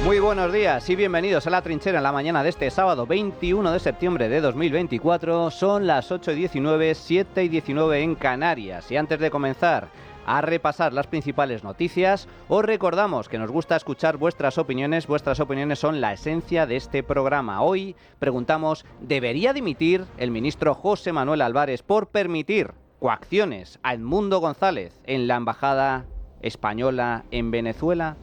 Muy buenos días y bienvenidos a La Trinchera en la mañana de este sábado 21 de septiembre de 2024. Son las 8:19, 7:19 en Canarias. Y antes de comenzar a repasar las principales noticias, os recordamos que nos gusta escuchar vuestras opiniones. Vuestras opiniones son la esencia de este programa. Hoy preguntamos, ¿debería dimitir el ministro José Manuel Álvarez por permitir coacciones a Edmundo González en la embajada española en Venezuela?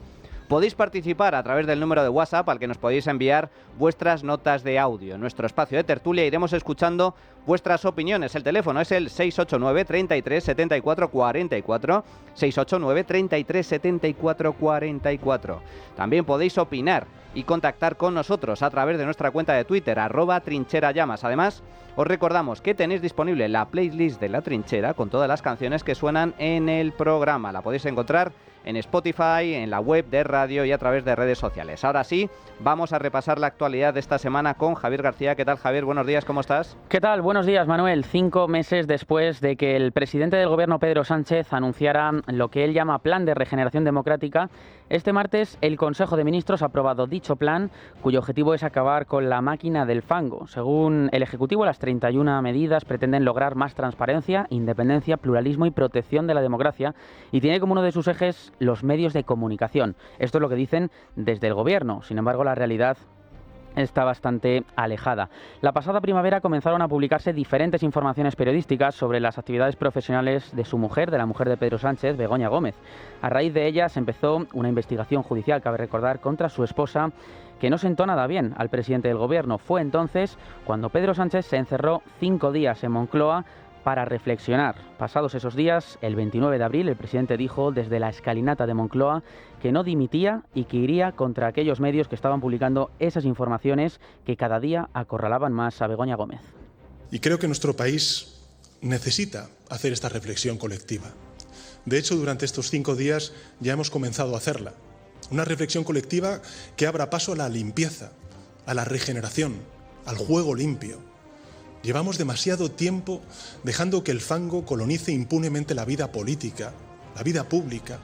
Podéis participar a través del número de WhatsApp al que nos podéis enviar vuestras notas de audio. En nuestro espacio de tertulia iremos escuchando vuestras opiniones. El teléfono es el 689 33 74 44, 689 33 74 44. También podéis opinar y contactar con nosotros a través de nuestra cuenta de Twitter, @trincherallamas. Además, os recordamos que tenéis disponible la playlist de La Trinchera con todas las canciones que suenan en el programa. La podéis encontrar en Spotify, en la web de radio y a través de redes sociales. Ahora sí, vamos a repasar la actualidad de esta semana con Javier García. ¿Qué tal, Javier? Buenos días, ¿cómo estás? ¿Qué tal? Buenos días, Manuel. 5 meses después de que el presidente del gobierno, Pedro Sánchez, anunciara lo que él llama Plan de Regeneración Democrática, este martes el Consejo de Ministros ha aprobado dicho plan, cuyo objetivo es acabar con la máquina del fango. Según el Ejecutivo, las 31 medidas pretenden lograr más transparencia, independencia, pluralismo y protección de la democracia, y tiene como uno de sus ejes los medios de comunicación. Esto es lo que dicen desde el gobierno. Sin embargo, la realidad está bastante alejada. La pasada primavera comenzaron a publicarse diferentes informaciones periodísticas sobre las actividades profesionales de su mujer, de la mujer de Pedro Sánchez, Begoña Gómez. A raíz de ellas empezó una investigación judicial, cabe recordar, contra su esposa, que no sentó nada bien al presidente del gobierno. Fue entonces cuando Pedro Sánchez se encerró 5 días en Moncloa para reflexionar. Pasados esos días, el 29 de abril, el presidente dijo desde la escalinata de Moncloa que no dimitía y que iría contra aquellos medios que estaban publicando esas informaciones que cada día acorralaban más a Begoña Gómez. Y creo que nuestro país necesita hacer esta reflexión colectiva. De hecho, durante estos 5 días ya hemos comenzado a hacerla. Una reflexión colectiva que abra paso a la limpieza, a la regeneración, al juego limpio. Llevamos demasiado tiempo dejando que el fango colonice impunemente la vida política, la vida pública,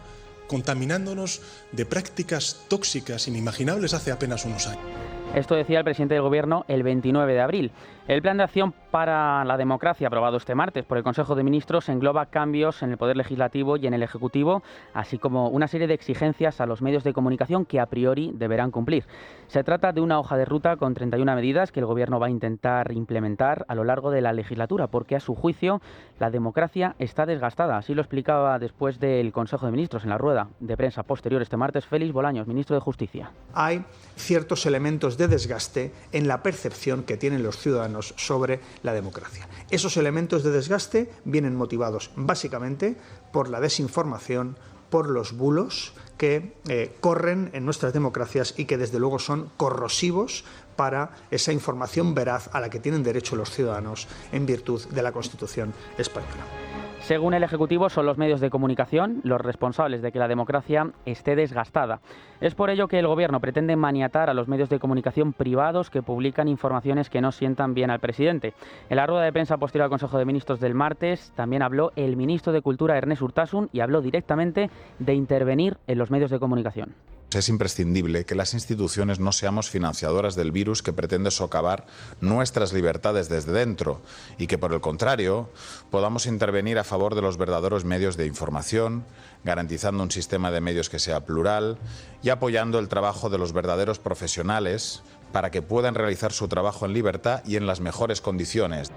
contaminándonos de prácticas tóxicas inimaginables hace apenas unos años. Esto decía el presidente del gobierno el 29 de abril. El plan de acción para la democracia aprobado este martes por el Consejo de Ministros engloba cambios en el Poder Legislativo y en el Ejecutivo, así como una serie de exigencias a los medios de comunicación que a priori deberán cumplir. Se trata de una hoja de ruta con 31 medidas que el Gobierno va a intentar implementar a lo largo de la legislatura, porque a su juicio la democracia está desgastada. Así lo explicaba después del Consejo de Ministros en la rueda de prensa posterior este martes Félix Bolaños, ministro de Justicia. Hay ciertos elementos de desgaste en la percepción que tienen los ciudadanos sobre la democracia. Esos elementos de desgaste vienen motivados básicamente por la desinformación, por los bulos que corren en nuestras democracias y que desde luego son corrosivos para esa información veraz a la que tienen derecho los ciudadanos en virtud de la Constitución española. Según el Ejecutivo, son los medios de comunicación los responsables de que la democracia esté desgastada. Es por ello que el Gobierno pretende maniatar a los medios de comunicación privados que publican informaciones que no sientan bien al presidente. En la rueda de prensa posterior al Consejo de Ministros del martes también habló el ministro de Cultura, Ernest Urtasun, y habló directamente de intervenir en los medios de comunicación. Es imprescindible que las instituciones no seamos financiadoras del virus que pretende socavar nuestras libertades desde dentro y que, por el contrario, podamos intervenir a favor de los verdaderos medios de información, garantizando un sistema de medios que sea plural y apoyando el trabajo de los verdaderos profesionales para que puedan realizar su trabajo en libertad y en las mejores condiciones.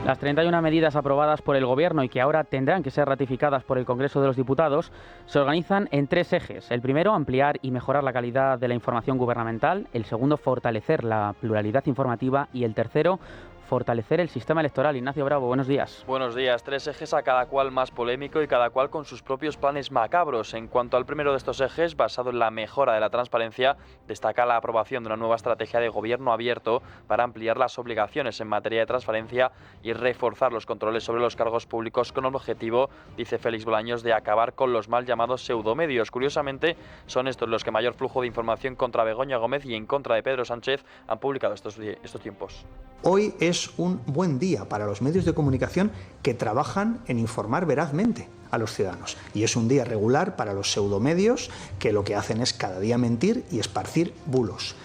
Las 31 medidas aprobadas por el Gobierno y que ahora tendrán que ser ratificadas por el Congreso de los Diputados se organizan en 3 ejes. El primero, ampliar y mejorar la calidad de la información gubernamental. El segundo, fortalecer la pluralidad informativa. Y el tercero, fortalecer el sistema electoral. Ignacio Bravo, buenos días. Buenos días. 3 ejes, a cada cual más polémico y cada cual con sus propios planes macabros. En cuanto al primero de estos ejes, basado en la mejora de la transparencia, destaca la aprobación de una nueva estrategia de gobierno abierto para ampliar las obligaciones en materia de transparencia y reforzar los controles sobre los cargos públicos con el objetivo, dice Félix Bolaños, de acabar con los mal llamados pseudomedios. Curiosamente, son estos los que mayor flujo de información contra Begoña Gómez y en contra de Pedro Sánchez han publicado estos tiempos. Hoy es es un buen día para los medios de comunicación que trabajan en informar verazmente a los ciudadanos. Y es un día regular para los pseudomedios que lo que hacen es cada día mentir y esparcir bulos.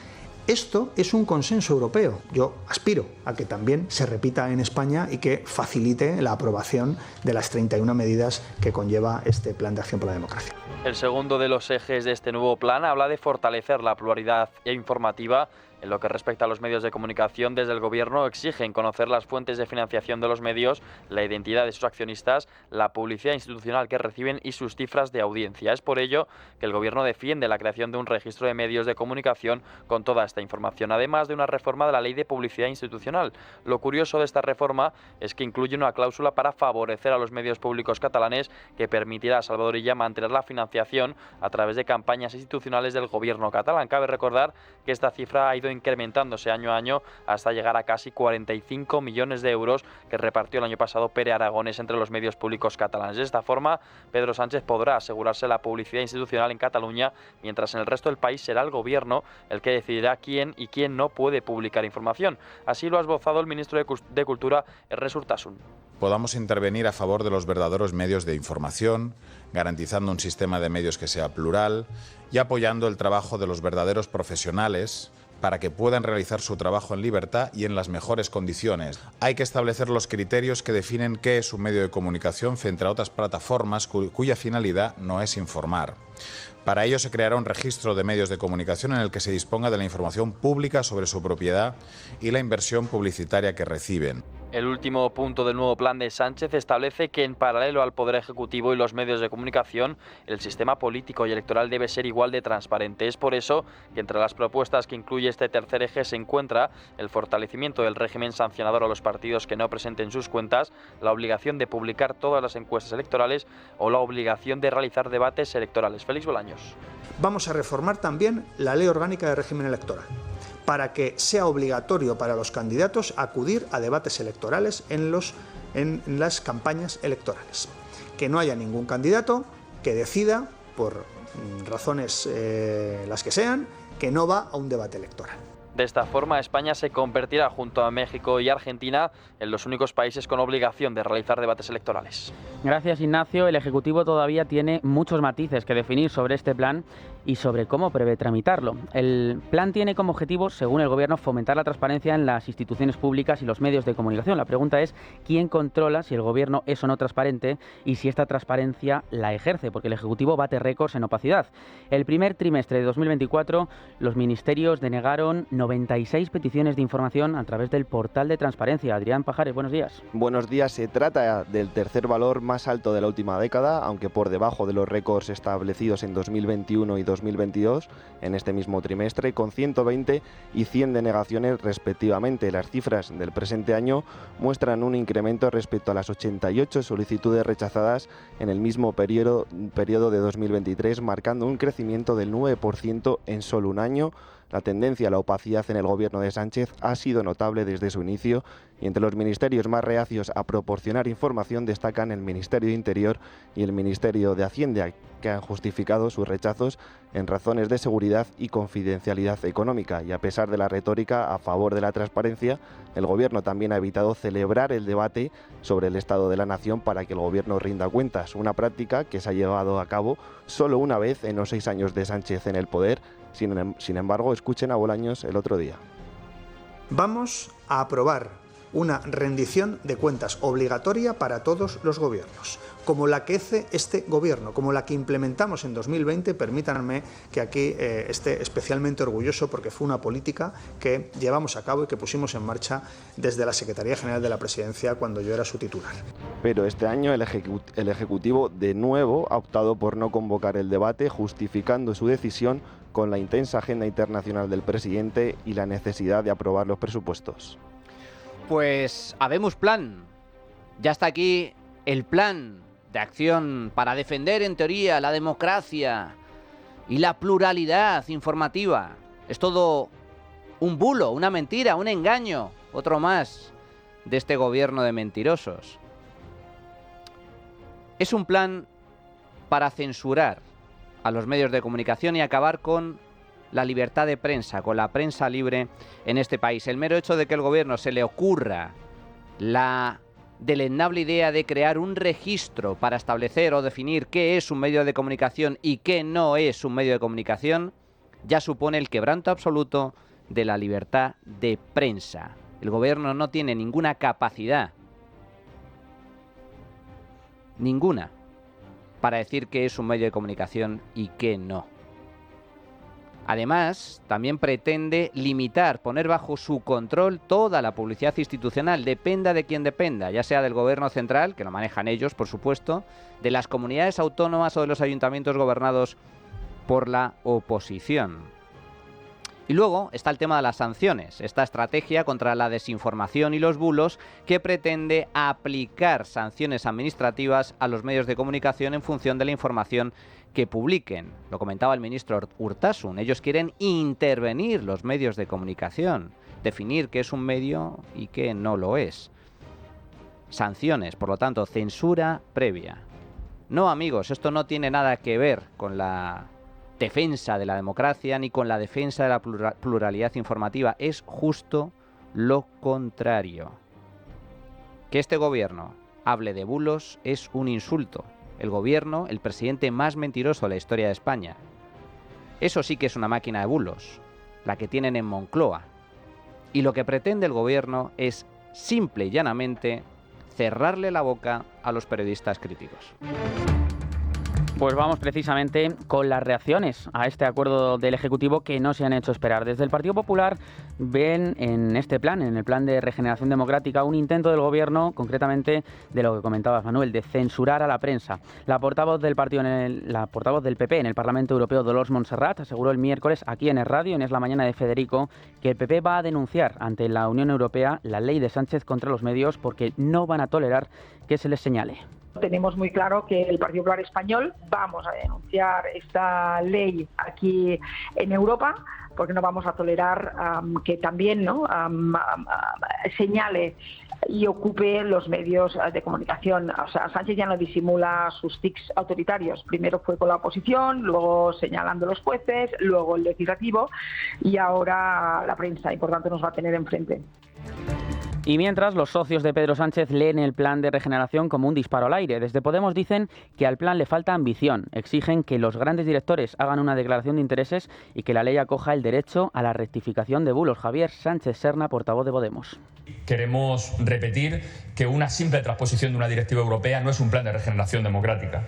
Esto es un consenso europeo. Yo aspiro a que también se repita en España y que facilite la aprobación de las 31 medidas que conlleva este Plan de Acción por la Democracia. El segundo de los ejes de este nuevo plan habla de fortalecer la pluralidad informativa. En lo que respecta a los medios de comunicación, desde el Gobierno exigen conocer las fuentes de financiación de los medios, la identidad de sus accionistas, la publicidad institucional que reciben y sus cifras de audiencia. Es por ello que el Gobierno defiende la creación de un registro de medios de comunicación con toda esta información, además de una reforma de la Ley de Publicidad Institucional. Lo curioso de esta reforma es que incluye una cláusula para favorecer a los medios públicos catalanes que permitirá a Salvador Illa mantener la financiación a través de campañas institucionales del Gobierno catalán. Cabe recordar que esta cifra ha ido incrementándose año a año hasta llegar a casi 45 millones de euros que repartió el año pasado Pere Aragonés entre los medios públicos catalanes. De esta forma, Pedro Sánchez podrá asegurarse la publicidad institucional en Cataluña, mientras en el resto del país será el Gobierno el que decidirá quién y quién no puede publicar información. Así lo ha esbozado el ministro de Cultura, Ernest Urtasun. Podamos intervenir a favor de los verdaderos medios de información, garantizando un sistema de medios que sea plural y apoyando el trabajo de los verdaderos profesionales para que puedan realizar su trabajo en libertad y en las mejores condiciones. Hay que establecer los criterios que definen qué es un medio de comunicación frente a otras plataformas cuya finalidad no es informar. Para ello se creará un registro de medios de comunicación en el que se disponga de la información pública sobre su propiedad y la inversión publicitaria que reciben. El último punto del nuevo plan de Sánchez establece que en paralelo al Poder Ejecutivo y los medios de comunicación, el sistema político y electoral debe ser igual de transparente. Es por eso que entre las propuestas que incluye este tercer eje se encuentra el fortalecimiento del régimen sancionador a los partidos que no presenten sus cuentas, la obligación de publicar todas las encuestas electorales o la obligación de realizar debates electorales. Félix Bolaños. Vamos a reformar también la Ley Orgánica de Régimen Electoral, para que sea obligatorio para los candidatos acudir a debates electorales en las campañas electorales. Que no haya ningún candidato que decida, por razones las que sean, que no va a un debate electoral. De esta forma, España se convertirá, junto a México y Argentina, en los únicos países con obligación de realizar debates electorales. Gracias, Ignacio. El Ejecutivo todavía tiene muchos matices que definir sobre este plan y sobre cómo prevé tramitarlo. El plan tiene como objetivo, según el Gobierno, fomentar la transparencia en las instituciones públicas y los medios de comunicación. La pregunta es quién controla si el Gobierno es o no transparente y si esta transparencia la ejerce, porque el Ejecutivo bate récords en opacidad. El primer trimestre de 2024, los ministerios denegaron 96 peticiones de información a través del portal de transparencia. Adrián Pajares, buenos días. Buenos días. Se trata del tercer valor más alto de la última década, aunque por debajo de los récords establecidos en 2021 y 2022 en este mismo trimestre, con 120 y 100 denegaciones respectivamente. Las cifras del presente año muestran un incremento respecto a las 88 solicitudes rechazadas en el mismo periodo de 2023, marcando un crecimiento del 9% en solo un año. La tendencia a la opacidad en el gobierno de Sánchez ha sido notable desde su inicio y entre los ministerios más reacios a proporcionar información destacan el Ministerio de Interior y el Ministerio de Hacienda, que han justificado sus rechazos en razones de seguridad y confidencialidad económica. Y a pesar de la retórica a favor de la transparencia, el gobierno también ha evitado celebrar el debate sobre el estado de la nación para que el gobierno rinda cuentas, una práctica que se ha llevado a cabo solo una vez en los 6 años de Sánchez en el poder. Sin embargo, escuchen a Bolaños el otro día. Vamos a aprobar una rendición de cuentas obligatoria para todos los gobiernos, como la que hace este gobierno, como la que implementamos en 2020. Permítanme que aquí esté especialmente orgulloso porque fue una política que llevamos a cabo y que pusimos en marcha desde la Secretaría General de la Presidencia cuando yo era su titular. Pero este año el Ejecutivo de nuevo ha optado por no convocar el debate, justificando su decisión con la intensa agenda internacional del presidente y la necesidad de aprobar los presupuestos. Pues habemos plan. Ya está aquí el plan de acción para defender en teoría la democracia y la pluralidad informativa. Es todo un bulo, una mentira, un engaño, otro más de este gobierno de mentirosos. Es un plan para censurar a los medios de comunicación y acabar con la libertad de prensa, con la prensa libre en este país. El mero hecho de que el gobierno se le ocurra la deleznable idea de crear un registro para establecer o definir qué es un medio de comunicación y qué no es un medio de comunicación, ya supone el quebranto absoluto de la libertad de prensa. El gobierno no tiene ninguna capacidad, ninguna, para decir qué es un medio de comunicación y qué no. Además, también pretende limitar, poner bajo su control toda la publicidad institucional, dependa de quien dependa, ya sea del gobierno central, que lo manejan ellos, por supuesto, de las comunidades autónomas o de los ayuntamientos gobernados por la oposición. Y luego está el tema de las sanciones, esta estrategia contra la desinformación y los bulos que pretende aplicar sanciones administrativas a los medios de comunicación en función de la información que publiquen. Lo comentaba el ministro Urtasun. Ellos quieren intervenir los medios de comunicación, definir qué es un medio y qué no lo es. Sanciones, por lo tanto, censura previa. No, amigos, esto no tiene nada que ver con la defensa de la democracia ni con la defensa de la pluralidad informativa. Es justo lo contrario. Que este gobierno hable de bulos es un insulto. El gobierno, el presidente más mentiroso de la historia de España. Eso sí que es una máquina de bulos, la que tienen en Moncloa. Y lo que pretende el gobierno es, simple y llanamente, cerrarle la boca a los periodistas críticos. Pues vamos precisamente con las reacciones a este acuerdo del Ejecutivo que no se han hecho esperar. Desde el Partido Popular ven en este plan, en el plan de regeneración democrática, un intento del Gobierno, concretamente de lo que comentabas, Manuel, de censurar a la prensa. La portavoz del PP en el Parlamento Europeo, Dolors Montserrat, aseguró el miércoles aquí en el radio, en Es la Mañana de Federico, que el PP va a denunciar ante la Unión Europea la ley de Sánchez contra los medios porque no van a tolerar que se les señale. Tenemos muy claro que el Partido Popular Español vamos a denunciar esta ley aquí en Europa porque no vamos a tolerar que también señale y ocupe los medios de comunicación. O sea, Sánchez ya no disimula sus tics autoritarios. Primero fue con la oposición, luego señalando los jueces, luego el legislativo y ahora la prensa, y por tanto nos va a tener enfrente. Y mientras, los socios de Pedro Sánchez leen el plan de regeneración como un disparo al aire. Desde Podemos dicen que al plan le falta ambición. Exigen que los grandes directores hagan una declaración de intereses y que la ley acoja el derecho a la rectificación de bulos. Javier Sánchez Serna, portavoz de Podemos. Queremos repetir que una simple transposición de una directiva europea no es un plan de regeneración democrática.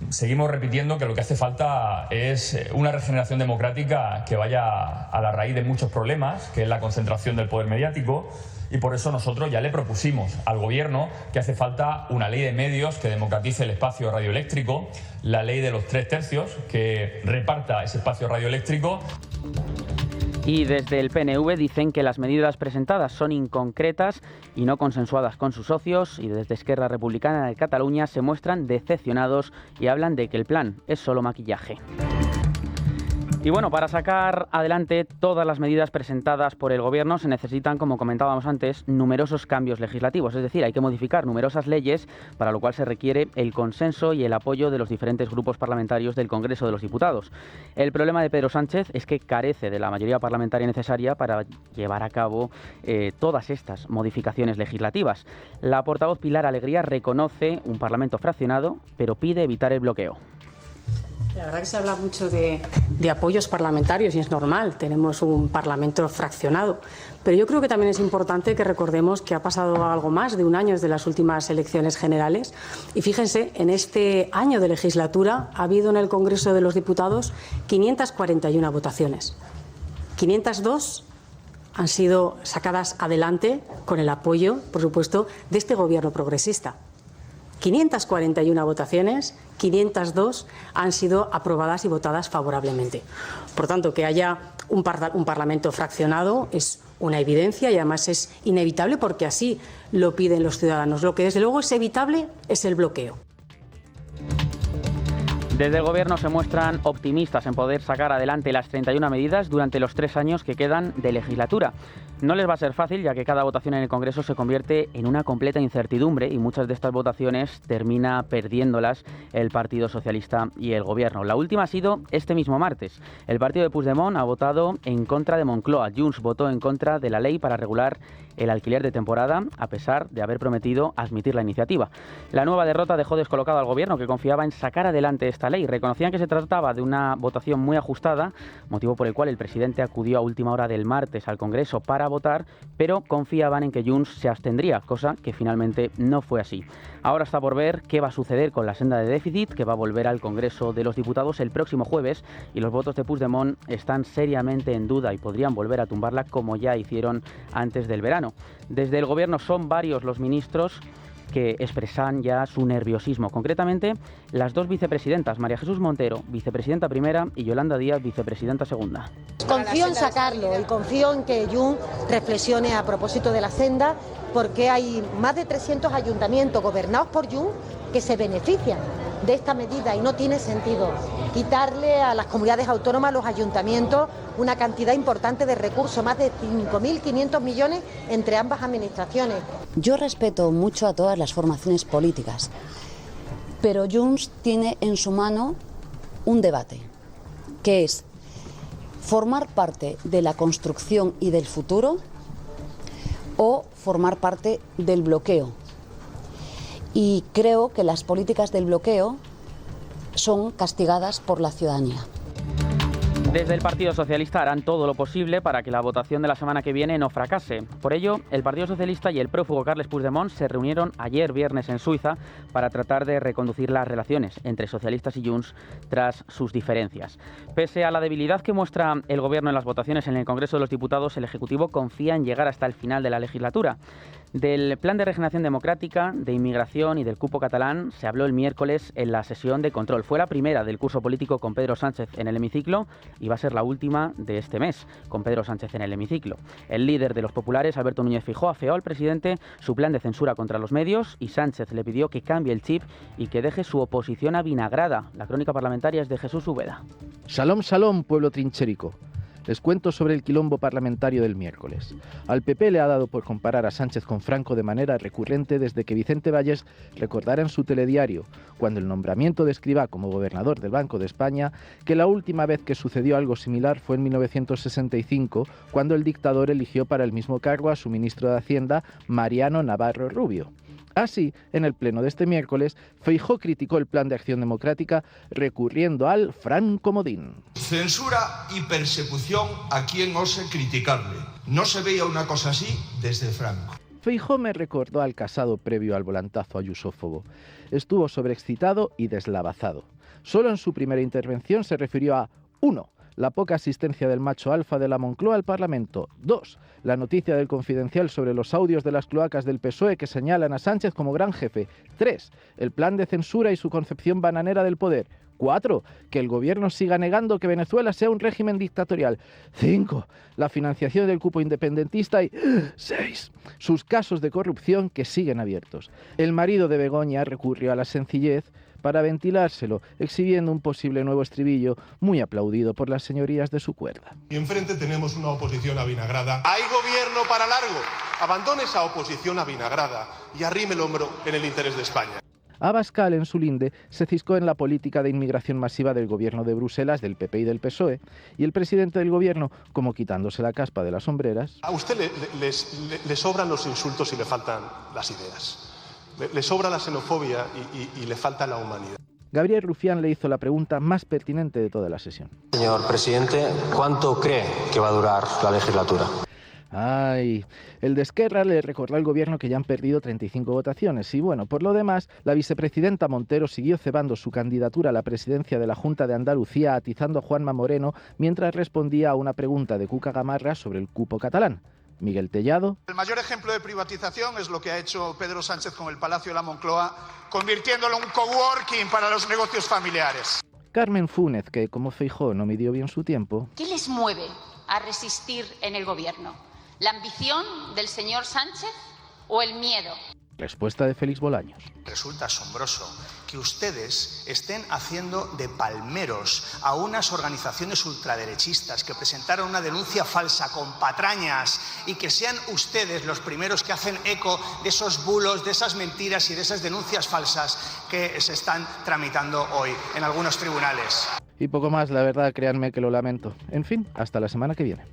Seguimos repitiendo que lo que hace falta es una regeneración democrática que vaya a la raíz de muchos problemas, que es la concentración del poder mediático. Y por eso nosotros ya le propusimos al Gobierno que hace falta una ley de medios que democratice el espacio radioeléctrico, la ley de los 3/3 que reparta ese espacio radioeléctrico. Y desde el PNV dicen que las medidas presentadas son inconcretas y no consensuadas con sus socios, y desde Esquerra Republicana de Cataluña se muestran decepcionados y hablan de que el plan es solo maquillaje. Y bueno, para sacar adelante todas las medidas presentadas por el Gobierno se necesitan, como comentábamos antes, numerosos cambios legislativos. Es decir, hay que modificar numerosas leyes, para lo cual se requiere el consenso y el apoyo de los diferentes grupos parlamentarios del Congreso de los Diputados. El problema de Pedro Sánchez es que carece de la mayoría parlamentaria necesaria para llevar a cabo todas estas modificaciones legislativas. La portavoz Pilar Alegría reconoce un Parlamento fraccionado, pero pide evitar el bloqueo. La verdad que se habla mucho de apoyos parlamentarios y es normal, tenemos un Parlamento fraccionado. Pero yo creo que también es importante que recordemos que ha pasado algo más de un año desde las últimas elecciones generales. Y fíjense, en este año de legislatura ha habido en el Congreso de los Diputados 541 votaciones. 502 han sido sacadas adelante con el apoyo, por supuesto, de este Gobierno progresista. 541 votaciones, 502 han sido aprobadas y votadas favorablemente. Por tanto, que haya un Parlamento fraccionado es una evidencia y además es inevitable porque así lo piden los ciudadanos. Lo que desde luego es evitable es el bloqueo. Desde el Gobierno se muestran optimistas en poder sacar adelante las 31 medidas durante los 3 años que quedan de legislatura. No les va a ser fácil, ya que cada votación en el Congreso se convierte en una completa incertidumbre y muchas de estas votaciones termina perdiéndolas el Partido Socialista y el Gobierno. La última ha sido este mismo martes. El partido de Puigdemont ha votado en contra de Moncloa. Junts votó en contra de la ley para regular el alquiler de temporada, a pesar de haber prometido admitir la iniciativa. La nueva derrota dejó descolocado al Gobierno, que confiaba en sacar adelante esta ley. Reconocían que se trataba de una votación muy ajustada, motivo por el cual el presidente acudió a última hora del martes al Congreso para votar, pero confiaban en que Junts se abstendría, cosa que finalmente no fue así. Ahora está por ver qué va a suceder con la senda de déficit, que va a volver al Congreso de los Diputados el próximo jueves, y los votos de Puigdemont están seriamente en duda y podrían volver a tumbarla como ya hicieron antes del verano. Desde el Gobierno son varios los ministros que expresan ya su nerviosismo. Concretamente, las dos vicepresidentas, María Jesús Montero, vicepresidenta primera, y Yolanda Díaz, vicepresidenta segunda. Confío en sacarlo y confío en que Junts reflexione a propósito de la senda, porque hay más de 300 ayuntamientos gobernados por Junts que se benefician de esta medida y no tiene sentido quitarle a las comunidades autónomas, a los ayuntamientos, una cantidad importante de recursos, más de 5.500 millones entre ambas administraciones. Yo respeto mucho a todas las formaciones políticas, pero Junts tiene en su mano un debate, que es formar parte de la construcción y del futuro o formar parte del bloqueo. Y creo que las políticas del bloqueo son castigadas por la ciudadanía. Desde el Partido Socialista harán todo lo posible para que la votación de la semana que viene no fracase. Por ello, el Partido Socialista y el prófugo Carles Puigdemont se reunieron ayer viernes en Suiza para tratar de reconducir las relaciones entre socialistas y Junts tras sus diferencias. Pese a la debilidad que muestra el Gobierno en las votaciones en el Congreso de los Diputados, el Ejecutivo confía en llegar hasta el final de la legislatura. Del Plan de Regeneración Democrática, de Inmigración y del cupo catalán se habló el miércoles en la sesión de control. Fue la primera del curso político con Pedro Sánchez en el hemiciclo y va a ser la última de este mes, con Pedro Sánchez en el hemiciclo. El líder de los populares, Alberto Núñez Feijóo, afeó al presidente su plan de censura contra los medios y Sánchez le pidió que cambie el chip y que deje su oposición avinagrada. La crónica parlamentaria es de Jesús Ubeda. Shalom, shalom, pueblo trincherico. Les cuento sobre el quilombo parlamentario del miércoles. Al PP le ha dado por comparar a Sánchez con Franco de manera recurrente desde que Vicente Valles recordara en su telediario, cuando el nombramiento de Escrivá como gobernador del Banco de España, que la última vez que sucedió algo similar fue en 1965, cuando el dictador eligió para el mismo cargo a su ministro de Hacienda, Mariano Navarro Rubio. Así, en el pleno de este miércoles, Feijóo criticó el Plan de Acción Democrática recurriendo al francomodín. Censura y persecución a quien ose criticarle. No se veía una cosa así desde Franco. Feijóo me recordó al Casado previo al volantazo ayusófobo. Estuvo sobreexcitado y deslavazado. Solo en su primera intervención se refirió a 1. La poca asistencia del macho alfa de la Moncloa al Parlamento. 2. La noticia del Confidencial sobre los audios de las cloacas del PSOE que señalan a Sánchez como gran jefe. 3. El plan de censura y su concepción bananera del poder. 4. Que el gobierno siga negando que Venezuela sea un régimen dictatorial. 5. La financiación del cupo independentista. Y 6. Sus casos de corrupción que siguen abiertos. El marido de Begoña recurrió a la sencillez para ventilárselo, exhibiendo un posible nuevo estribillo muy aplaudido por las señorías de su cuerda. Y enfrente tenemos una oposición avinagrada. Hay gobierno para largo. Abandone esa oposición avinagrada y arrime el hombro en el interés de España. Abascal, en su linde, se ciscó en la política de inmigración masiva del gobierno de Bruselas, del PP y del PSOE, y el presidente del gobierno, como quitándose la caspa de las sombreras. A usted le sobran los insultos y le faltan las ideas. Le sobra la xenofobia y le falta la humanidad. Gabriel Rufián le hizo la pregunta más pertinente de toda la sesión. Señor presidente, ¿cuánto cree que va a durar la legislatura? Ay, el de Esquerra le recordó al gobierno que ya han perdido 35 votaciones y bueno, por lo demás, la vicepresidenta Montero siguió cebando su candidatura a la presidencia de la Junta de Andalucía atizando a Juanma Moreno mientras respondía a una pregunta de Cuca Gamarra sobre el cupo catalán. Miguel Tellado. El mayor ejemplo de privatización es lo que ha hecho Pedro Sánchez con el Palacio de la Moncloa, convirtiéndolo en un coworking para los negocios familiares. Carmen Fúnez, que como Feijóo no midió bien su tiempo. ¿Qué les mueve a resistir en el gobierno? ¿La ambición del señor Sánchez o el miedo? Respuesta de Félix Bolaños. Resulta asombroso que ustedes estén haciendo de palmeros a unas organizaciones ultraderechistas que presentaron una denuncia falsa con patrañas y que sean ustedes los primeros que hacen eco de esos bulos, de esas mentiras y de esas denuncias falsas que se están tramitando hoy en algunos tribunales. Y poco más, la verdad, créanme que lo lamento. En fin, hasta la semana que viene.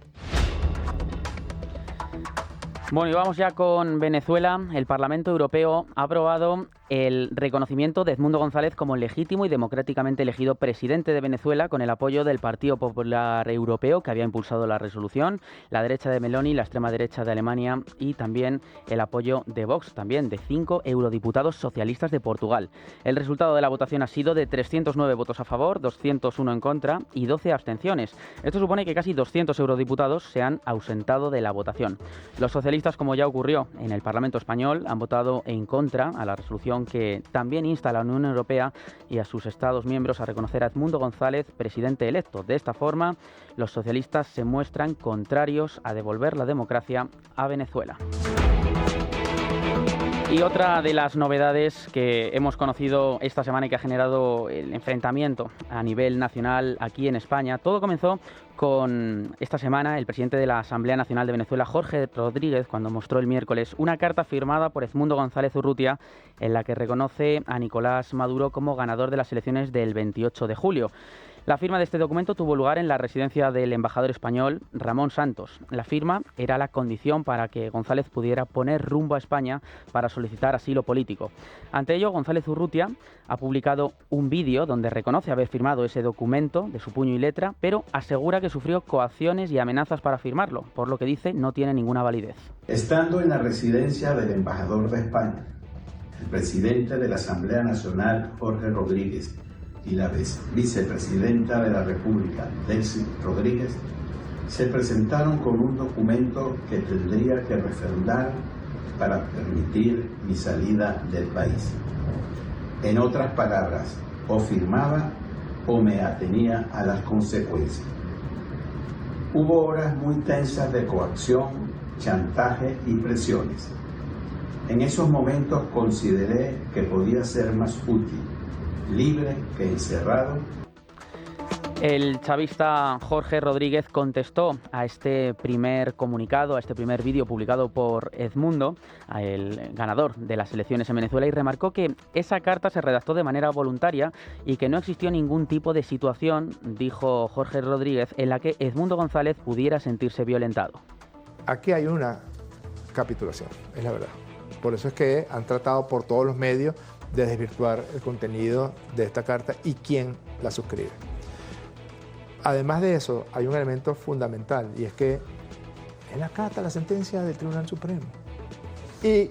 Bueno, y vamos ya con Venezuela. El Parlamento Europeo ha aprobado el reconocimiento de Edmundo González como legítimo y democráticamente elegido presidente de Venezuela, con el apoyo del Partido Popular Europeo, que había impulsado la resolución, la derecha de Meloni, la extrema derecha de Alemania y también el apoyo de Vox, también de 5 eurodiputados socialistas de Portugal. El resultado de la votación ha sido de 309 votos a favor, 201 en contra y 12 abstenciones. Esto supone que casi 200 eurodiputados se han ausentado de la votación. Los socialistas, como ya ocurrió en el Parlamento español, han votado en contra a la resolución que también insta a la Unión Europea y a sus Estados miembros a reconocer a Edmundo González presidente electo. De esta forma, los socialistas se muestran contrarios a devolver la democracia a Venezuela. Y otra de las novedades que hemos conocido esta semana y que ha generado el enfrentamiento a nivel nacional aquí en España, todo comenzó con esta semana el presidente de la Asamblea Nacional de Venezuela, Jorge Rodríguez, cuando mostró el miércoles una carta firmada por Edmundo González Urrutia en la que reconoce a Nicolás Maduro como ganador de las elecciones del 28 de julio. La firma de este documento tuvo lugar en la residencia del embajador español Ramón Santos. La firma era la condición para que González pudiera poner rumbo a España para solicitar asilo político. Ante ello, González Urrutia ha publicado un vídeo donde reconoce haber firmado ese documento de su puño y letra, pero asegura que sufrió coacciones y amenazas para firmarlo, por lo que dice no tiene ninguna validez. Estando en la residencia del embajador de España, el presidente de la Asamblea Nacional, Jorge Rodríguez, y la vicepresidenta de la República, Delcy Rodríguez, se presentaron con un documento que tendría que refrendar para permitir mi salida del país. En otras palabras, o firmaba o me atenía a las consecuencias. Hubo horas muy tensas de coacción, chantaje y presiones. En esos momentos consideré que podía ser más útil libre que encerrado. El chavista Jorge Rodríguez contestó a este primer comunicado, a este primer vídeo publicado por Edmundo, el ganador de las elecciones en Venezuela, y remarcó que esa carta se redactó de manera voluntaria y que no existió ningún tipo de situación, dijo Jorge Rodríguez, en la que Edmundo González pudiera sentirse violentado. Aquí hay una capitulación, es la verdad. Por eso es que han tratado por todos los medios de desvirtuar el contenido de esta carta y quién la suscribe. Además de eso, hay un elemento fundamental y es que él acata la sentencia del Tribunal Supremo. Y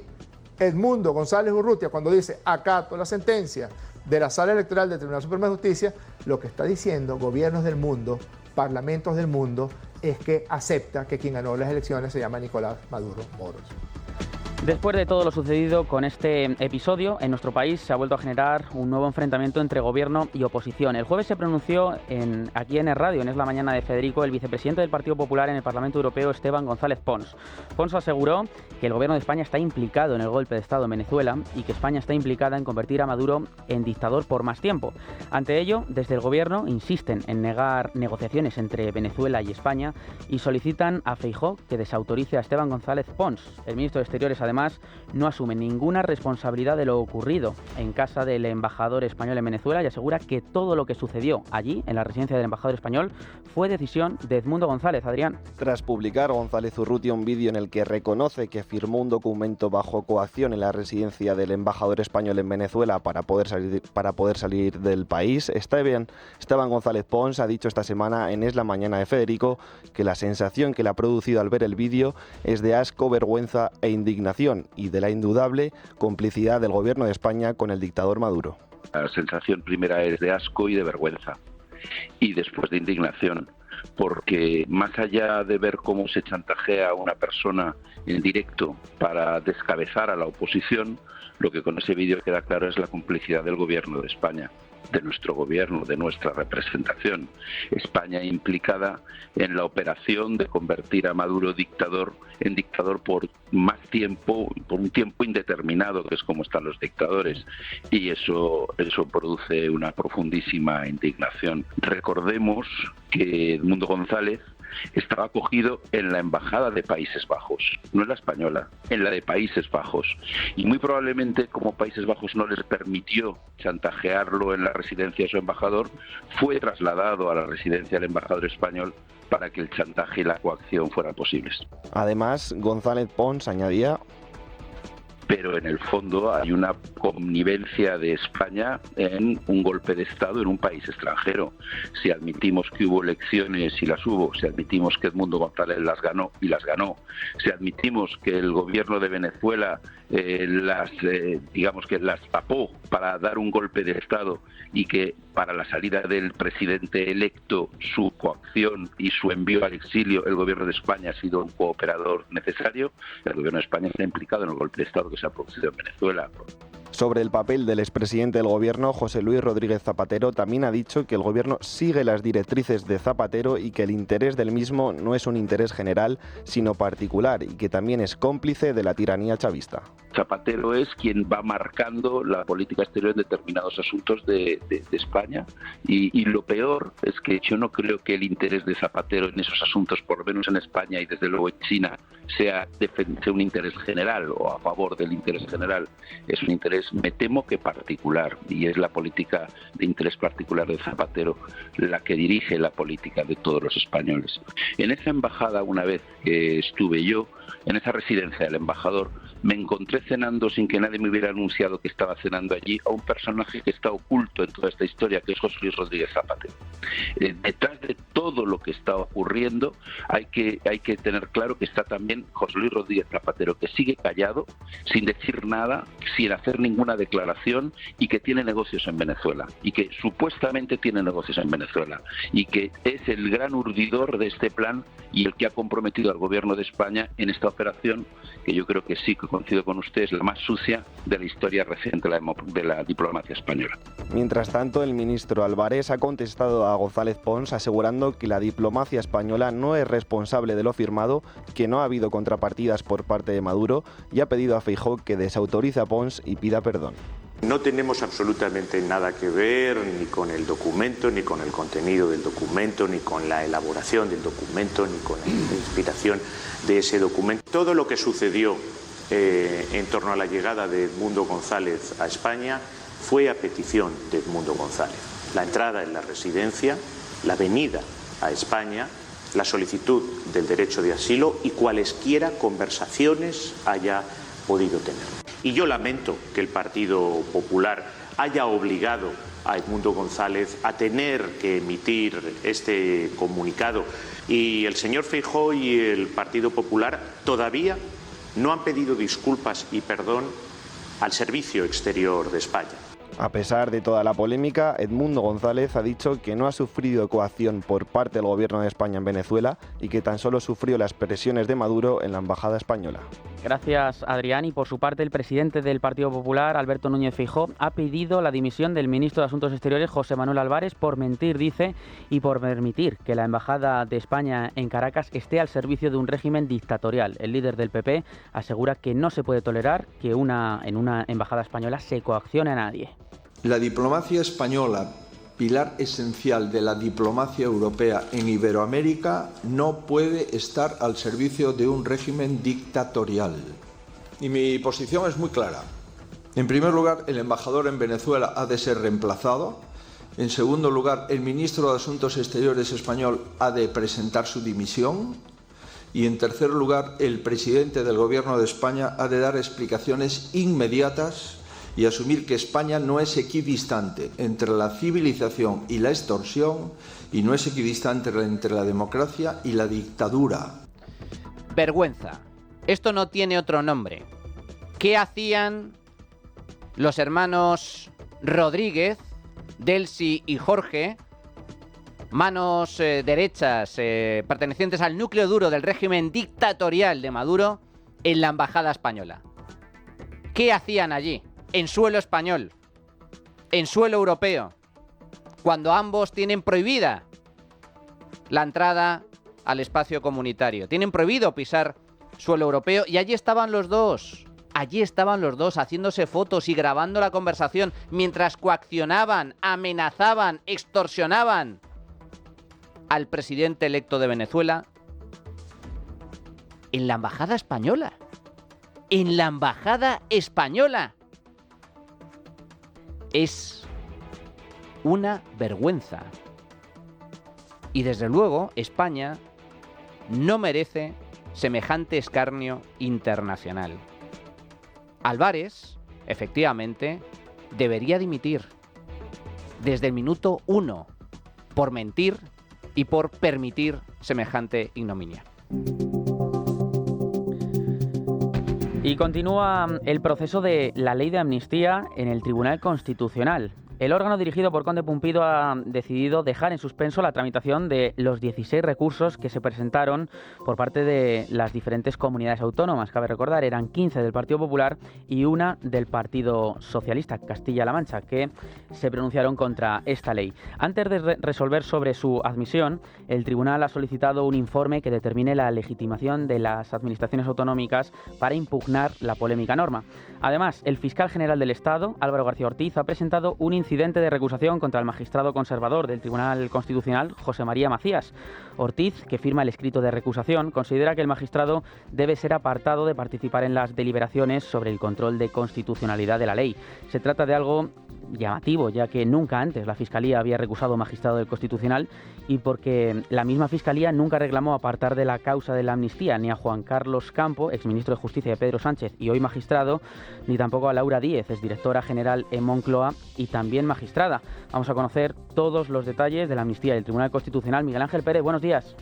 Edmundo González Urrutia, cuando dice acato la sentencia de la Sala Electoral del Tribunal Supremo de Justicia, lo que está diciendo gobiernos del mundo, parlamentos del mundo, es que acepta que quien ganó las elecciones se llama Nicolás Maduro Moros. Después de todo lo sucedido con este episodio, en nuestro país se ha vuelto a generar un nuevo enfrentamiento entre gobierno y oposición. El jueves se pronunció aquí en el radio, en Es la Mañana de Federico, el vicepresidente del Partido Popular en el Parlamento Europeo, Esteban González Pons. Pons aseguró que el gobierno de España está implicado en el golpe de Estado en Venezuela y que España está implicada en convertir a Maduro en dictador por más tiempo. Ante ello, desde el gobierno insisten en negar negociaciones entre Venezuela y España y solicitan a Feijóo que desautorice a Esteban González Pons. El ministro de Exteriores, además, no asume ninguna responsabilidad de lo ocurrido en casa del embajador español en Venezuela y asegura que todo lo que sucedió allí, en la residencia del embajador español, fue decisión de Edmundo González. Adrián. Tras publicar González Urrutia un vídeo en el que reconoce que firmó un documento bajo coacción en la residencia del embajador español en Venezuela para poder salir del país, Esteban González Pons ha dicho esta semana en Es la Mañana de Federico que la sensación que le ha producido al ver el vídeo es de asco, vergüenza e indignación y de la indudable complicidad del gobierno de España con el dictador Maduro. La sensación primera es de asco y de vergüenza, y después de indignación, porque más allá de ver cómo se chantajea a una persona en directo para descabezar a la oposición, lo que con ese vídeo queda claro es la complicidad del gobierno de España. de nuestro gobierno, de nuestra representación. España implicada en la operación de convertir a Maduro en dictador por más tiempo, por un tiempo indeterminado, que es como están los dictadores, y eso produce una profundísima indignación. Recordemos que Edmundo González estaba acogido en la Embajada de Países Bajos, no en la española, en la de Países Bajos. Y muy probablemente, como Países Bajos no les permitió chantajearlo en la residencia de su embajador, fue trasladado a la residencia del embajador español para que el chantaje y la coacción fueran posibles. Además, González Pons añadía: pero en el fondo hay una connivencia de España en un golpe de Estado en un país extranjero. Si admitimos que hubo elecciones y las hubo, si admitimos que Edmundo González las ganó y las ganó, si admitimos que el gobierno de Venezuela digamos que las tapó para dar un golpe de Estado y que para la salida del presidente electo, su coacción y su envío al exilio, el gobierno de España ha sido un cooperador necesario, el gobierno de España está implicado en el golpe de Estado que se ha producido en Venezuela. Sobre el papel del expresidente del gobierno, José Luis Rodríguez Zapatero, también ha dicho que el gobierno sigue las directrices de Zapatero y que el interés del mismo no es un interés general, sino particular, y que también es cómplice de la tiranía chavista. Zapatero es quien va marcando la política exterior en determinados asuntos de España y lo peor es que yo no creo que el interés de Zapatero en esos asuntos, por lo menos en España y desde luego en China, sea un interés general o a favor del interés general. Es un interés, me temo que particular, y es la política de interés particular de Zapatero la que dirige la política de todos los españoles. En esa embajada, una vez que estuve yo, en esa residencia del embajador, me encontré cenando sin que nadie me hubiera anunciado que estaba cenando allí a un personaje que está oculto en toda esta historia, que es José Luis Rodríguez Zapatero. Detrás de todo lo que está ocurriendo hay que tener claro que está también José Luis Rodríguez Zapatero, que sigue callado, sin decir nada, sin hacer ninguna declaración, y que tiene negocios en Venezuela, y que supuestamente tiene negocios en Venezuela, y que es el gran urdidor de este plan y el que ha comprometido al gobierno de España en esta operación, que yo creo que sí, que coincido con usted, es la más sucia de la historia reciente de la diplomacia española. Mientras tanto, el ministro Álvarez ha contestado a González Pons asegurando que la diplomacia española no es responsable de lo firmado, que no ha habido contrapartidas por parte de Maduro, y ha pedido a Feijóo que desautorice a Pons y pida perdón. No tenemos absolutamente nada que ver ni con el documento, ni con el contenido del documento, ni con la elaboración del documento, ni con la inspiración de ese documento. Todo lo que sucedió en torno a la llegada de Edmundo González a España fue a petición de Edmundo González. La entrada en la residencia, la venida a España, la solicitud del derecho de asilo y cualesquiera conversaciones haya podido tener. Y yo lamento que el Partido Popular haya obligado a Edmundo González a tener que emitir este comunicado, y el señor Feijóo y el Partido Popular todavía no han pedido disculpas y perdón al Servicio Exterior de España. A pesar de toda la polémica, Edmundo González ha dicho que no ha sufrido coacción por parte del gobierno de España en Venezuela y que tan solo sufrió las presiones de Maduro en la embajada española. Gracias, Adrián. Y por su parte, el presidente del Partido Popular, Alberto Núñez Feijóo, ha pedido la dimisión del ministro de Asuntos Exteriores, José Manuel Álvarez, por mentir, dice, y por permitir que la embajada de España en Caracas esté al servicio de un régimen dictatorial. El líder del PP asegura que no se puede tolerar que en una embajada española se coaccione a nadie. La diplomacia española, pilar esencial de la diplomacia europea en Iberoamérica, no puede estar al servicio de un régimen dictatorial. Y mi posición es muy clara. En primer lugar, el embajador en Venezuela ha de ser reemplazado. En segundo lugar, el ministro de Asuntos Exteriores español ha de presentar su dimisión. Y en tercer lugar, el presidente del Gobierno de España ha de dar explicaciones inmediatas y asumir que España no es equidistante entre la civilización y la extorsión, y no es equidistante entre la democracia y la dictadura. Vergüenza. Esto no tiene otro nombre. ¿Qué hacían los hermanos Rodríguez, Delcy y Jorge, manos derechas pertenecientes al núcleo duro del régimen dictatorial de Maduro, en la embajada española? ¿Qué hacían allí? En suelo español, en suelo europeo, cuando ambos tienen prohibida la entrada al espacio comunitario, tienen prohibido pisar suelo europeo, y allí estaban los dos haciéndose fotos y grabando la conversación mientras coaccionaban, amenazaban, extorsionaban al presidente electo de Venezuela en la embajada española. En la embajada española. Es una vergüenza. Y desde luego, España no merece semejante escarnio internacional. Álvarez, efectivamente, debería dimitir desde el minuto 1 por mentir y por permitir semejante ignominia. Y continúa el proceso de la ley de amnistía en el Tribunal Constitucional. El órgano dirigido por Conde Pumpido ha decidido dejar en suspenso la tramitación de los 16 recursos que se presentaron por parte de las diferentes comunidades autónomas. Cabe recordar, eran 15 del Partido Popular y una del Partido Socialista, Castilla-La Mancha, que se pronunciaron contra esta ley. Antes de resolver sobre su admisión, el tribunal ha solicitado un informe que determine la legitimación de las administraciones autonómicas para impugnar la polémica norma. Además, el fiscal general del Estado, Álvaro García Ortiz, ha presentado un incidente de recusación contra el magistrado conservador del Tribunal Constitucional, José María Macías. Ortiz, que firma el escrito de recusación, considera que el magistrado debe ser apartado de participar en las deliberaciones sobre el control de constitucionalidad de la ley. Se trata de algo llamativo, ya que nunca antes la Fiscalía había recusado magistrado del Constitucional y porque la misma Fiscalía nunca reclamó apartar de la causa de la amnistía ni a Juan Carlos Campo, exministro de Justicia de Pedro Sánchez y hoy magistrado, ni tampoco a Laura Díez, exdirectora general en Moncloa y también magistrada. Vamos a conocer todos los detalles de la amnistía del Tribunal Constitucional. Miguel Ángel Pérez, buenos días.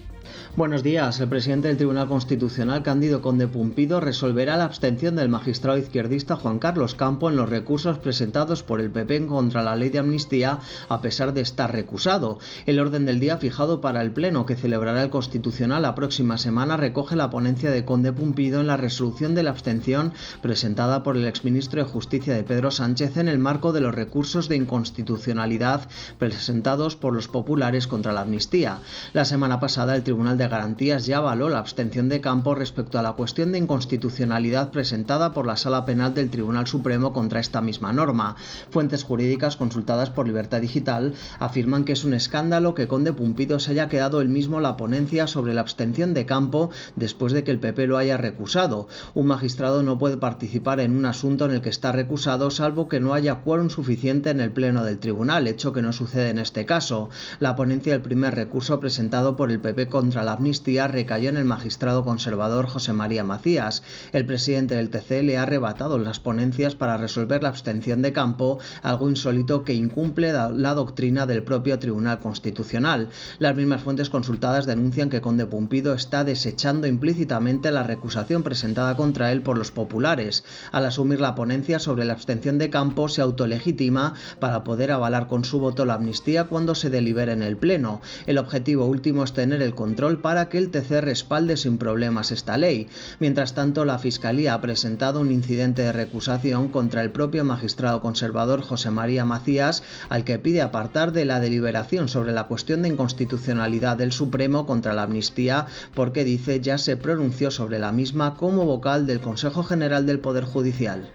Buenos días. El presidente del Tribunal Constitucional, Cándido Conde Pumpido, resolverá la abstención del magistrado izquierdista Juan Carlos Campo en los recursos presentados por el PP contra la ley de amnistía, a pesar de estar recusado. El orden del día fijado para el Pleno que celebrará el Constitucional la próxima semana recoge la ponencia de Conde Pumpido en la resolución de la abstención presentada por el exministro de Justicia de Pedro Sánchez en el marco de los recursos de inconstitucionalidad presentados por los populares contra la amnistía. La semana pasada el Tribunal de Garantías ya avaló la abstención de Campo respecto a la cuestión de inconstitucionalidad presentada por la Sala Penal del Tribunal Supremo contra esta misma norma. Fuentes jurídicas consultadas por Libertad Digital afirman que es un escándalo que Conde Pumpido se haya quedado él mismo la ponencia sobre la abstención de Campo después de que el PP lo haya recusado. Un magistrado no puede participar en un asunto en el que está recusado salvo que no haya quórum suficiente en el Pleno del Tribunal, hecho que no sucede en este caso. La ponencia del primer recurso presentado por el PP contra la amnistía recayó en el magistrado conservador José María Macías. El presidente del TC le ha arrebatado las ponencias para resolver la abstención de Campo, algo insólito que incumple la doctrina del propio Tribunal Constitucional. Las mismas fuentes consultadas denuncian que Conde Pumpido está desechando implícitamente la recusación presentada contra él por los populares. Al asumir la ponencia sobre la abstención de Campo, se autolegitima para poder avalar con su voto la amnistía cuando se delibere en el Pleno. El objetivo último es tener el control para que el TC respalde sin problemas esta ley. Mientras tanto, la Fiscalía ha presentado un incidente de recusación contra el propio magistrado conservador José María Macías, al que pide apartar de la deliberación sobre la cuestión de inconstitucionalidad del Supremo contra la amnistía, porque dice ya se pronunció sobre la misma como vocal del Consejo General del Poder Judicial.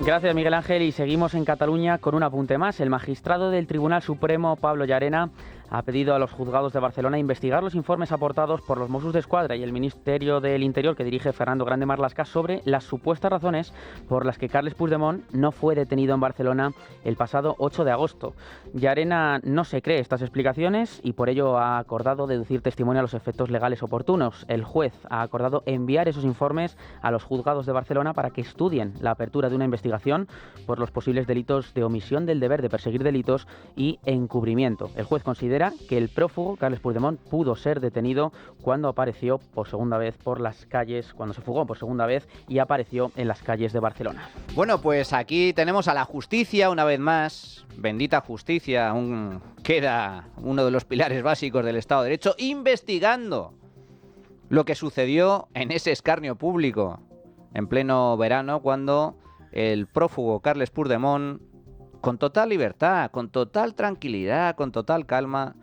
Gracias, Miguel Ángel, y seguimos en Cataluña con un apunte más. El magistrado del Tribunal Supremo, Pablo Llarena, ha pedido a los juzgados de Barcelona investigar los informes aportados por los Mossos d'Esquadra y el Ministerio del Interior, que dirige Fernando Grande Marlaska, sobre las supuestas razones por las que Carles Puigdemont no fue detenido en Barcelona el pasado 8 de agosto. Llarena no se cree estas explicaciones y por ello ha acordado deducir testimonio a los efectos legales oportunos. El juez ha acordado enviar esos informes a los juzgados de Barcelona para que estudien la apertura de una investigación por los posibles delitos de omisión del deber de perseguir delitos y encubrimiento. El juez considera que el prófugo Carles Puigdemont pudo ser detenido cuando apareció por segunda vez por las calles, cuando se fugó por segunda vez y apareció en las calles de Barcelona. Bueno, pues aquí tenemos a la justicia una vez más, bendita justicia, queda uno de los pilares básicos del Estado de Derecho, investigando lo que sucedió en ese escarnio público en pleno verano cuando el prófugo Carles Puigdemont con total libertad, con total tranquilidad, con total calma,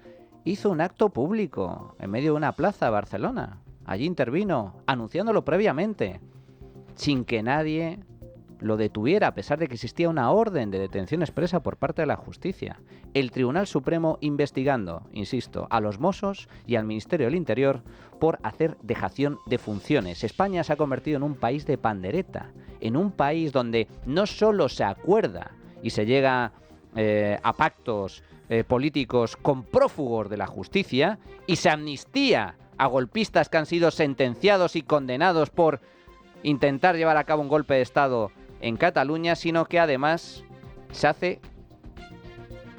hizo un acto público en medio de una plaza de Barcelona. Allí intervino, anunciándolo previamente, sin que nadie lo detuviera, a pesar de que existía una orden de detención expresa por parte de la justicia. El Tribunal Supremo investigando, insisto, a los Mossos y al Ministerio del Interior por hacer dejación de funciones. España se ha convertido en un país de pandereta, en un país donde no solo se acuerda y se llega a pactos políticos con prófugos de la justicia y se amnistía a golpistas que han sido sentenciados y condenados por intentar llevar a cabo un golpe de Estado en Cataluña, sino que además se hace,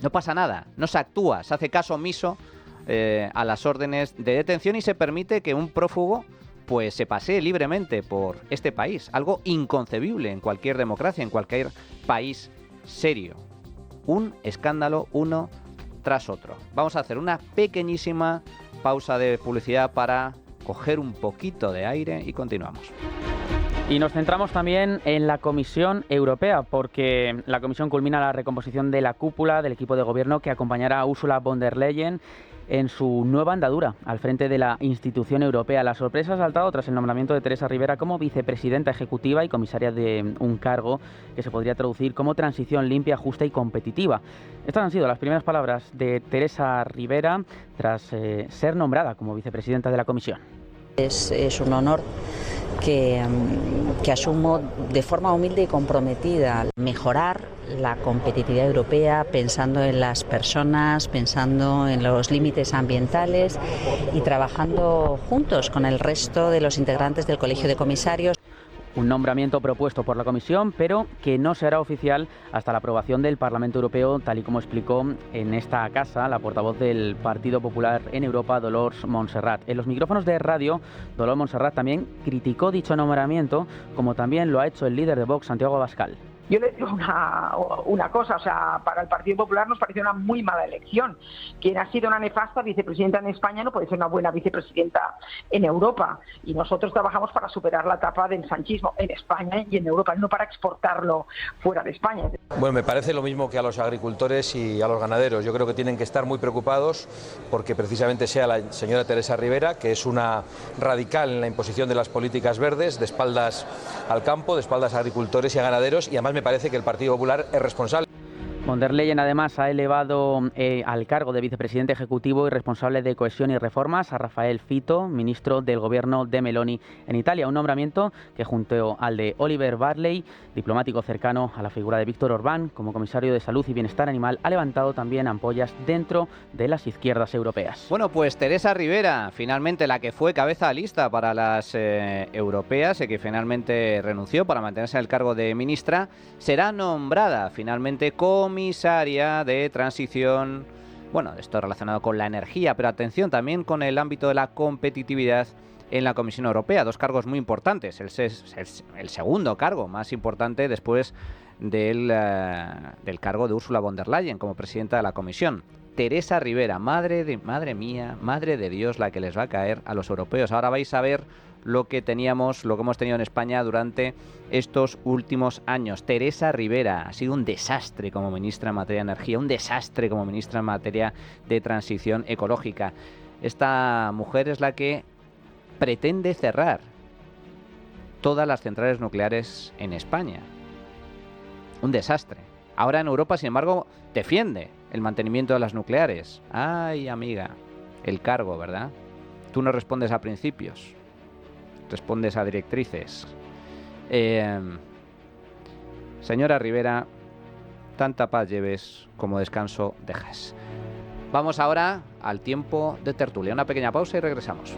no pasa nada, no se actúa, se hace caso omiso a las órdenes de detención y se permite que un prófugo pues se pasee libremente por este país, algo inconcebible en cualquier democracia, en cualquier país serio. Un escándalo uno tras otro. Vamos a hacer una pequeñísima pausa de publicidad para coger un poquito de aire y continuamos. Y nos centramos también en la Comisión Europea, porque la Comisión culmina la recomposición de la cúpula del equipo de gobierno que acompañará a Ursula von der Leyen en su nueva andadura al frente de la institución europea. La sorpresa ha saltado tras el nombramiento de Teresa Ribera como vicepresidenta ejecutiva y comisaria de un cargo que se podría traducir como transición limpia, justa y competitiva. Estas han sido las primeras palabras de Teresa Ribera tras ser nombrada como vicepresidenta de la Comisión. Es un honor que asumo de forma humilde y comprometida. Mejorar la competitividad europea pensando en las personas, pensando en los límites ambientales y trabajando juntos con el resto de los integrantes del Colegio de Comisarios. Un nombramiento propuesto por la Comisión, pero que no será oficial hasta la aprobación del Parlamento Europeo, tal y como explicó en esta casa la portavoz del Partido Popular en Europa, Dolors Montserrat. En los micrófonos de radio, Dolors Montserrat también criticó dicho nombramiento, como también lo ha hecho el líder de Vox, Santiago Abascal. Yo le digo una cosa, o sea, para el Partido Popular nos parece una muy mala elección. Quien ha sido una nefasta vicepresidenta en España no puede ser una buena vicepresidenta en Europa. Y nosotros trabajamos para superar la etapa del sanchismo en España y en Europa, no para exportarlo fuera de España. Bueno, me parece lo mismo que a los agricultores y a los ganaderos. Yo creo que tienen que estar muy preocupados porque precisamente sea la señora Teresa Ribera, que es una radical en la imposición de las políticas verdes, de espaldas al campo, de espaldas a agricultores y a ganaderos, y además me parece que el Partido Popular es responsable. Von der Leyen además ha elevado al cargo de vicepresidente ejecutivo y responsable de cohesión y reformas a Rafael Fitto, ministro del gobierno de Meloni en Italia. Un nombramiento que junto al de Oliver Barley, diplomático cercano a la figura de Víctor Orbán como comisario de Salud y Bienestar Animal, ha levantado también ampollas dentro de las izquierdas europeas. Bueno, pues Teresa Ribera, finalmente la que fue cabeza de lista para las europeas y que finalmente renunció para mantenerse en el cargo de ministra, será nombrada finalmente comisaria de transición, bueno, esto relacionado con la energía, pero atención también con el ámbito de la competitividad en la Comisión Europea. Dos cargos muy importantes, el segundo cargo más importante después del cargo de Ursula von der Leyen como presidenta de la Comisión. Teresa Ribera, madre mía, madre de Dios, la que les va a caer a los europeos. Ahora vais a ver lo que hemos tenido en España durante estos últimos años. Teresa Ribera ha sido un desastre como ministra en materia de energía, un desastre como ministra en materia de transición ecológica. Esta mujer es la que pretende cerrar todas las centrales nucleares en España. Un desastre. Ahora en Europa, sin embargo, defiende el mantenimiento de las nucleares. Ay, amiga, el cargo, ¿verdad? Tú no respondes a principios, respondes a directrices. Señora Ribera, tanta paz lleves como descanso dejas. Vamos ahora al tiempo de tertulia. Una pequeña pausa y regresamos.